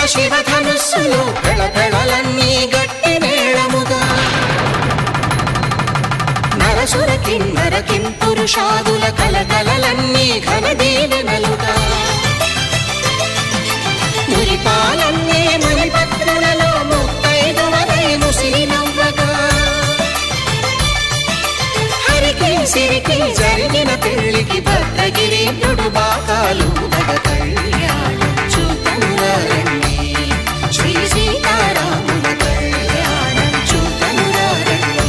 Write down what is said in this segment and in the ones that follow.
శివధనుస్సులు పెళపెళలన్నీ గట్టి మేళముగా నరసుర కిన్నర కింపురుషాదుల కలకలలన్నీ ఘన దీవెనలుగా మురిపాలన్నీ మణిపత్రులలో ముత్తైదువలై ముసినవ్వగా హరికి సిరికి జరిగిన పెళ్లికి భద్రగిరీంద్రుడు బాకాలు కళ్యాణం చూతమురారండి శ్రీ సీతారాముల కళ్యాణం చూతమురారండి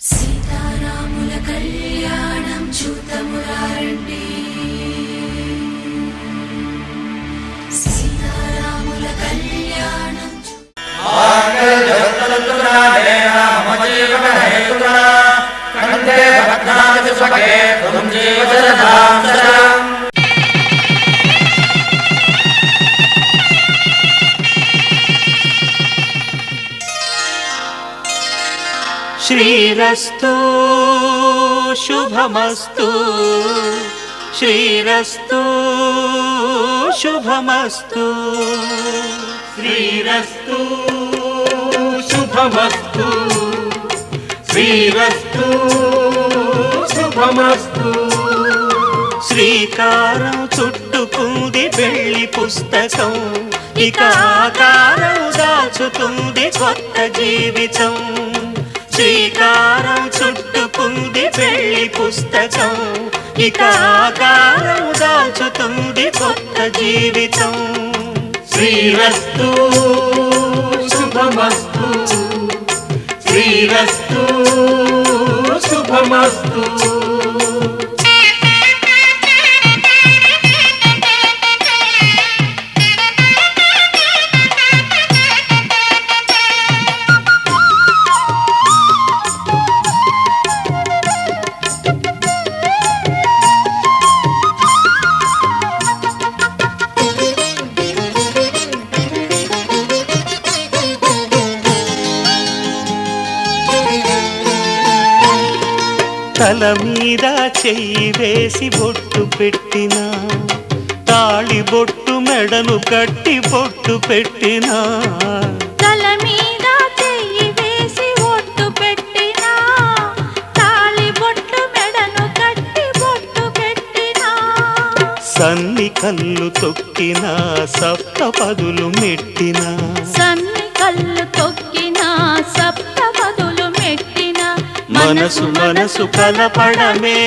సీతారాముల కళ్యాణం చూతమురారండి సీతారాముల కళ్యాణం శ్రీరస్తు శుభమస్తు శ్రీరస్తు శుభమస్తు శ్రీరస్తు శుభమస్తు శ్రీరస్తు శుభమస్తు శ్రీకారం చుట్టుకుంది పెళ్లి పుస్తకం ఇక ఆకారం దాచుతుంది కొత్త జీవితం శ్రీకారం చుట్టుకుంది పెళ్లి పుస్తకం ఇక ఆకారం దాచుతుంది కొత్త జీవితం శ్రీరస్తు శుభమస్తు శ్రీరస్తు శుభమస్తు తల మీద చెయ్యి వేసి బొట్టు పెట్టినా తాళి బొట్టు మెడను కట్టి బొట్టు పెట్టినా తల మీద చెయ్యి వేసి బొట్టు పెట్టినా తాళి బొట్టు మెడను కట్టి బొట్టు పెట్టినా సన్ని కళ్ళు తొక్కినా సప్తపదులు మెట్టినా సన్ని కళ్ళు తొక్కినా సప్తపదులు మెట్టినా మనసు మనసు కలపడమే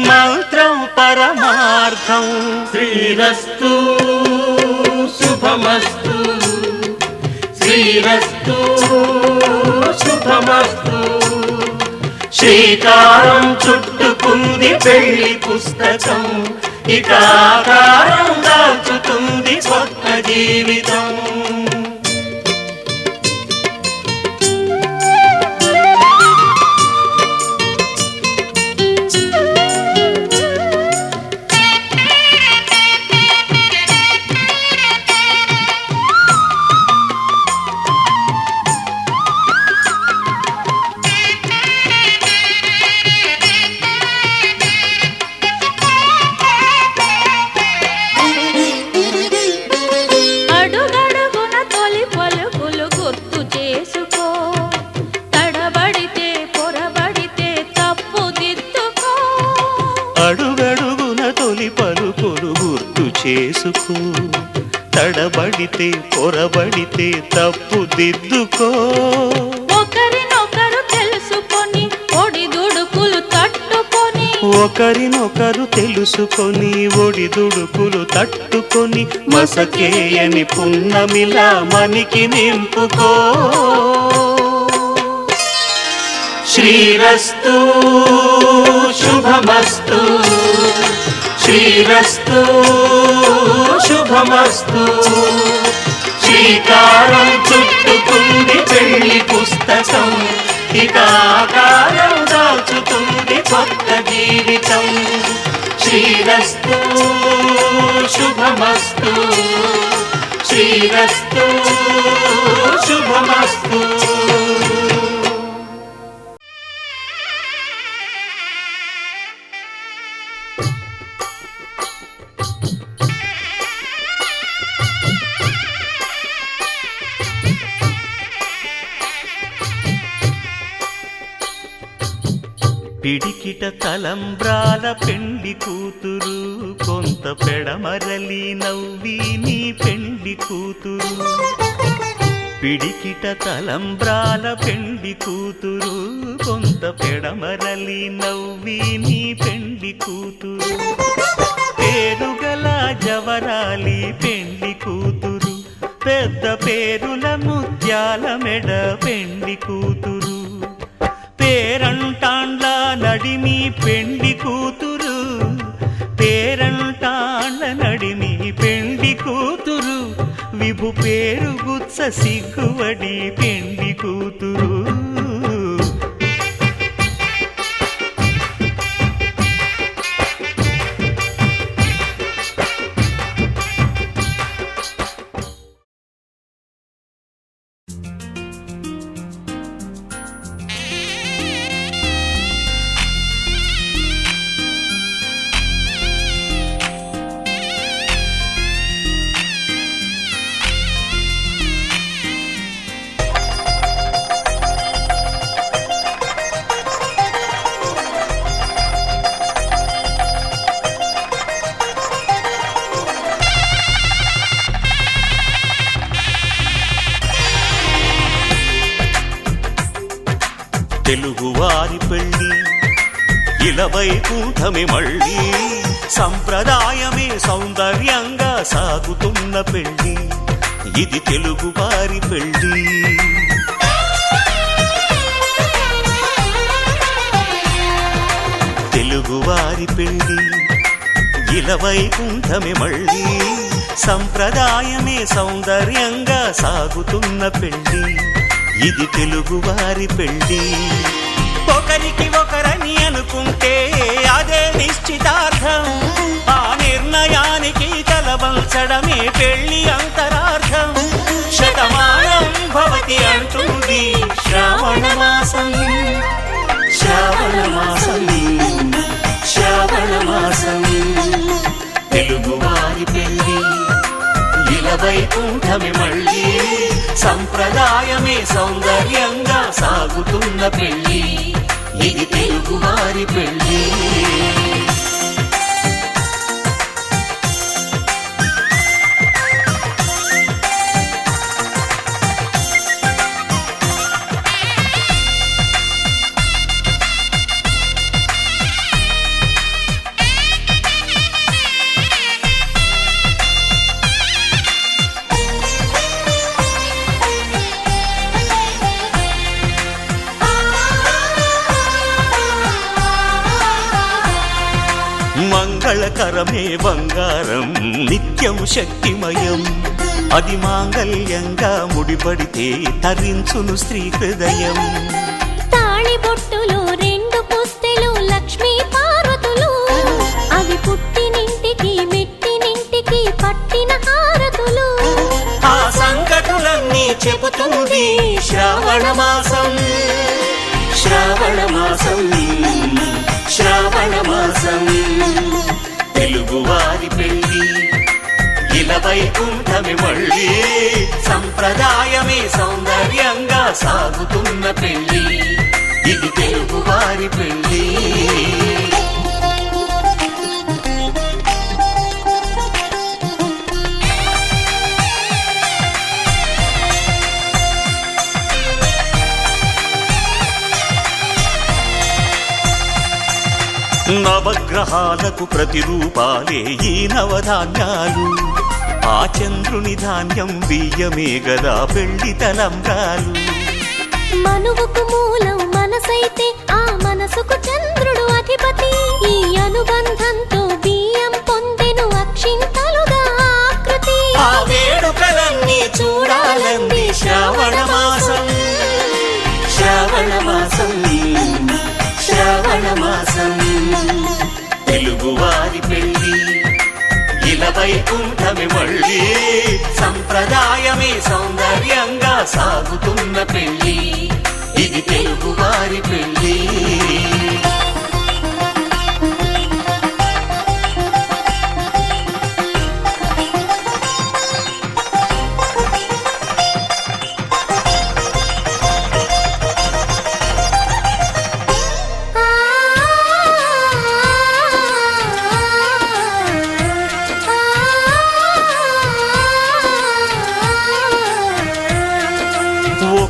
మంత్రం పరమార్థం శ్రీరస్తు శుభమస్తు శ్రీరస్తు శుభమస్తు శ్రీకారం చుట్టుకుంది పెళ్లి పుస్తకం ఇక ఆకారం దాచుతుంది కొత్త జీవితం అడుగడుగున తొలి పలుకులు గుర్తు చేసుకో తడబడితే పొరబడితే తప్పు దిద్దుకో ఒకరినొకరు తెలుసుకొని ఒడిదుడుకులు తట్టుకొని ఒకరినొకరు తెలుసుకొని ఒడిదుడుకులు తట్టుకొని మసకేయని పున్నమిలా మనికి నింపుకో శ్రీరస్తు శుభమస్తు శ్రీరస్తు శుభమస్తు శ్రీకారం చుట్టుకుంది పెళ్లి పుస్తకం ఇక ఆకారం దాచుతుంది కొత్త జీవితం శ్రీరస్తు శుభమస్తు శ్రీరస్తు శుభమస్తు పిడికిట తలంబ్రాల పెండి కూతురు కొంత పెడమరలి నవ్వి నీ పెండి కూతురు పిడికిట తలంబ్రాల పెండి కూతురు కొంత పెడమరలి నవ్వి నీ పెండి కూతురు పేరుగల జవరాలి పెండి కూతురు పెద్ద పేరుల ముత్యాల మెడ పెండి కూతురు పేరంటాండ్ల నడిమి పెండి కూతురు పేరంటాండ్ల నడిమి పెండి కూతురు విభు పేరు గుత్స సిగ్గువడి పెండి కూతురు తెలుగువారి పెళ్ళి ఇలవైకుంఠమే మళ్ళీ సంప్రదాయమే సౌందర్యంగా సాగుతున్న పెళ్ళి ఇది తెలుగువారి పెళ్ళి తెలుగువారి పెళ్ళి ఇలవైకుంఠమే మళ్ళీ సంప్రదాయమే సౌందర్యంగా సాగుతున్న పెళ్ళి ఇది తెలుగువారి పెళ్ళి ఒకరికి ఒకరని అనుకుంటే అదే నిశ్చితార్థం ఆ నిర్ణయానికి తలవంచడమే పెళ్ళి అంతరార్థం శతమానం భవతి అంటుంది శ్రావణ మాసం శ్రావణ మాసం శ్రావణ మాసం తెలుగువారి పెళ్ళి ఇలవైకుంఠమే మళ్ళీ సంప్రదాయమే సౌందర్యంగా సాగుతున్న పెళ్ళి ఇది తెలుగువారి పెళ్ళి మంగళకరమే బంగారం నిత్యం శక్తిమయం అది మాంగళ్యంగా ముడిపడితే తరించును స్త్రీ హృదయం తాళిబొట్టులో రెండు పుస్తెలు లక్ష్మీ పార్వతులు అవి పుట్టినింటికి మెట్టినింటికి పట్టిన హారతులు ఆ సంకటులన్నీ చెబుతుంది శ్రావణ మాసం శ్రావణ మాసం శ్రావణ మాసం తెలుగువారి పెళ్ళి ఇలవైకుంఠమే మళ్ళీ సంప్రదాయమే సౌందర్యంగా సాగుతున్న పెళ్ళి ఇది తెలుగువారి పెళ్ళి నవగ్రహాలకు ప్రతిరూపాలే ఈ నవధాన్యాలు ఆ చంద్రుని ధాన్యం బియ్యమే గదా పెళ్లి తలంబ్రాలు మనువుకు మూలం మనసైతే ఆ మనసుకు చంద్రుడు అధిపతి ఈ అనుబంధంతో బియ్యం పొందెను అక్షింతలుగా ఆకృతి ఆ వేడుకలన్నీ చూడాలంది శ్రావణ మాసం శ్రావణ మాసం శ్రావణ మాసం తెలుగువారి పెళ్ళి ఇలవైకుంఠమే మళ్ళీ సంప్రదాయమే సౌందర్యంగా సాగుతున్న పెళ్ళి ఇది తెలుగువారి పెళ్ళి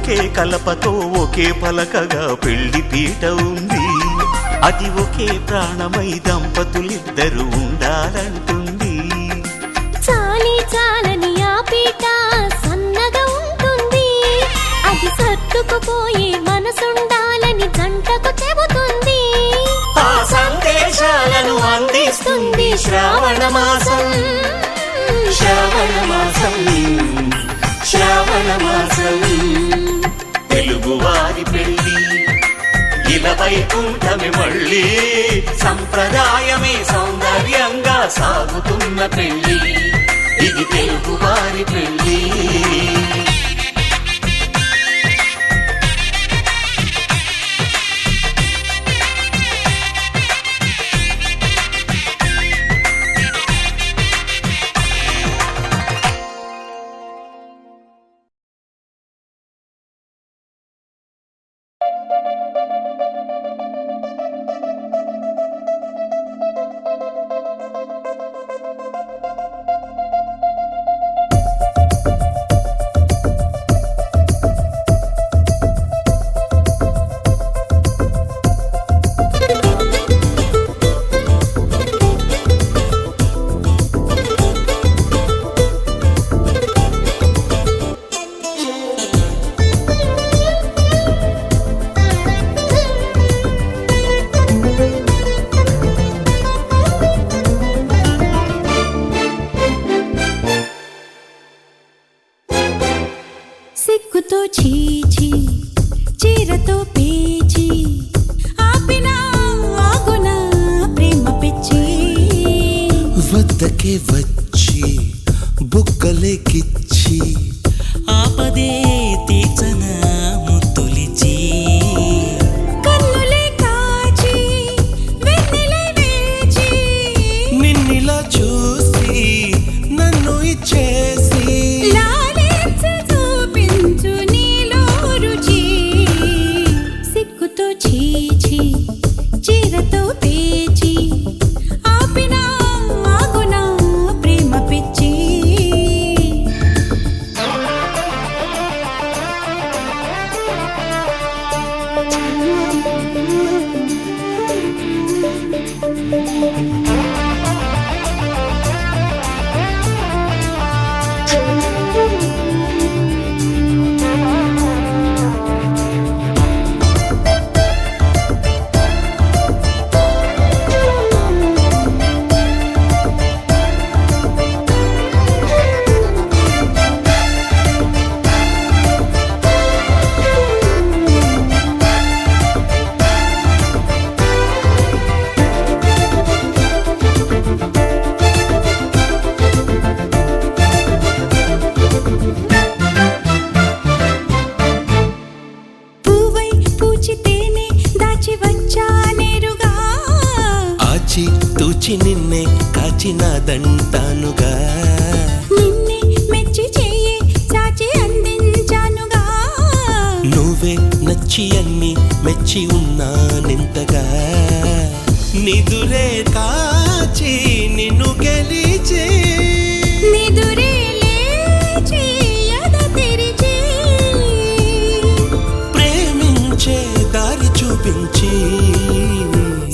ఒకే కలపతో ఒకే పలకగా పెళ్లి పీట ఉంది. అది ఒకే ప్రాణమై దంపతులిద్దరూ ఉండాలంటుంది. చాలి చాలని ఆ పీట సన్నగా ఉంటుంది. అది సర్దుకుపోయే మనసుండాలని జంటకు చెబుతుంది. ఆ సందేశాలను అందిస్తుంది శ్రావణ మాసం. శ్రావణ మాసం, శ్రావణ మాసం. తెలుగువారి పెళ్లి ఇలా వైకుంఠమే మళ్ళీ. సంప్రదాయమే సౌందర్యంగా సాగుతున్న పెళ్లి. ఇది తెలుగువారి పెళ్లి. సిగ్గుతో చీచి చీరతో పేచి ఆపిన ఆగున ప్రేమ పిచ్చి. వద్దకే వచ్చి బుగ్గలేకిచ్చి ఆపదే తీర్చన ముత్తులిచి. కన్నులే కాచి వెన్నెలై వేచి నిన్నిలా చూసి నన్ను ఇచ్చేసి లాలించి చూపించు నీలో రుచి. సిగ్గుతో చీచి చీరతో పేచి ఆపిన ఆగున ప్రేమ పిచ్చి. పువ్వై పూచితేనే దాచి వచ్చా నేరుగా. ఆచి తూచి నిన్నే కాచినాదంటానుగా. నిన్నే మెచ్చి చెయ్యి చాచి అందించానుగా. నువ్వే నచ్చి అన్ని మెచ్చి ఉన్నానింతగా. నిదురే కాచి నిన్ను గెలిచే నిదురే లేచి ఎద తెరిచి ప్రేమించే దారి చూపించి.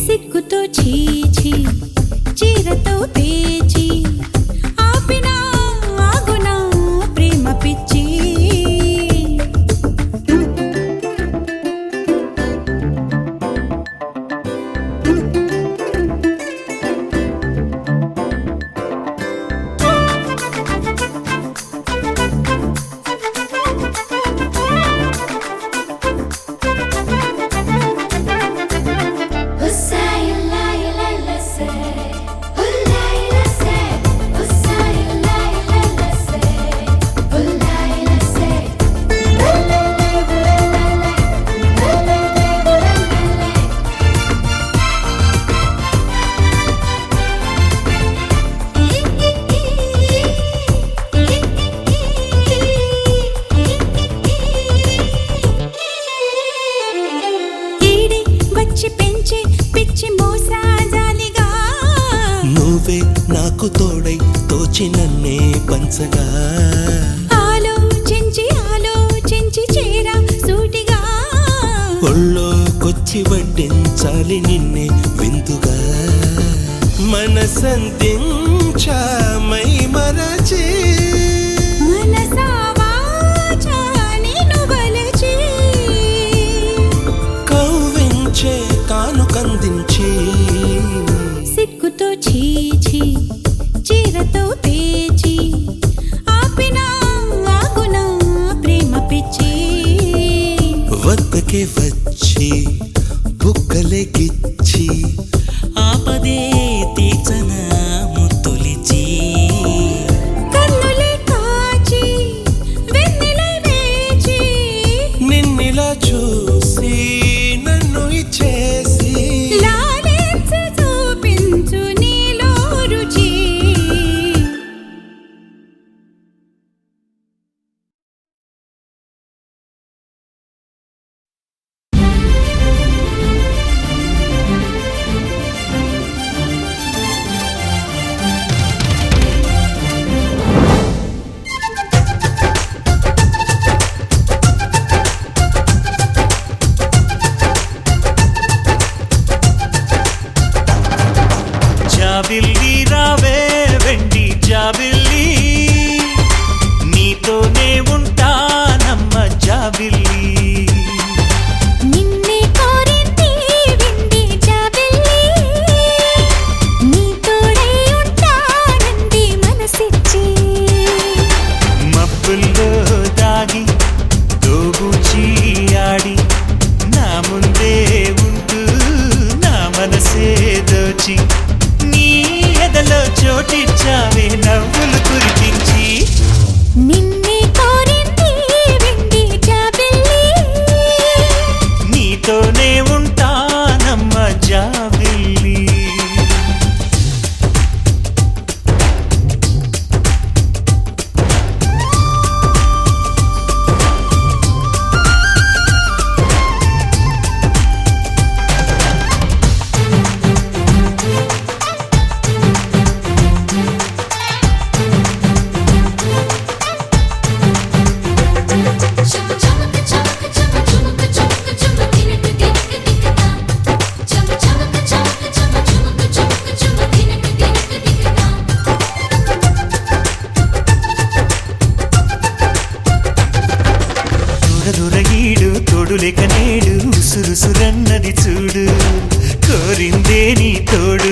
సిగ్గుతో చీచి చీరతో పేచి ఆపిన ఆగున ప్రేమ పిచ్చి. నాకు తోడై తోచి నన్నే పంచగా ఆలోచించి ఆలోచించి చేరా తెచ్చి వడ్డించాలి నిన్నే విందుగా మనసంతించా మై మరచి మనసా వాచా నిన్ను వలచి కవ్వించే తాను కందించి సిగ్గుతో చీచి చీరతో పేచి ఆపినా ఆగునా ప్రేమ పిచ్చి వద్దకే వచ్చి బుక్కలే గిచ్చి ఆపదే తీర్చన ముత్తులిచి కన్నులే కాచి వెన్నెలై వేచి నిన్నిలా చూసి నన్ను ఇచ్చేసి లాలించి చూపించు నీలో రుచి జాబిల్లి రావే వెండి జాబిల్లి నీతోనే ఉంటానమ్మ జాబిల్లి నిన్నే కోరింది వెండి జాబిల్లి నీ తోడై ఉంటానంది మనసిచ్చి మబ్బుల్లో దాగి దోబూచి ఆడి నా ముందే ఉంటూ నా మనసే దోచి నీ ఎదలో చోటిచ్చావే నవ్వులు కురిపించి నిన్నే కోరింది వెండి జాబిల్లి నీతోనే ఉంటానమ్మ జాబిల్లి Chumma chumma chumma chumma chumma chumma chumma dinak dinak dikata. Chumma chumma chumma chumma chumma chumma chumma dinak dinak dikata. దూరదూరగీడు తోడు లేక నేడు సురుసురన్నది చూడు కోరిందే నీ తోడు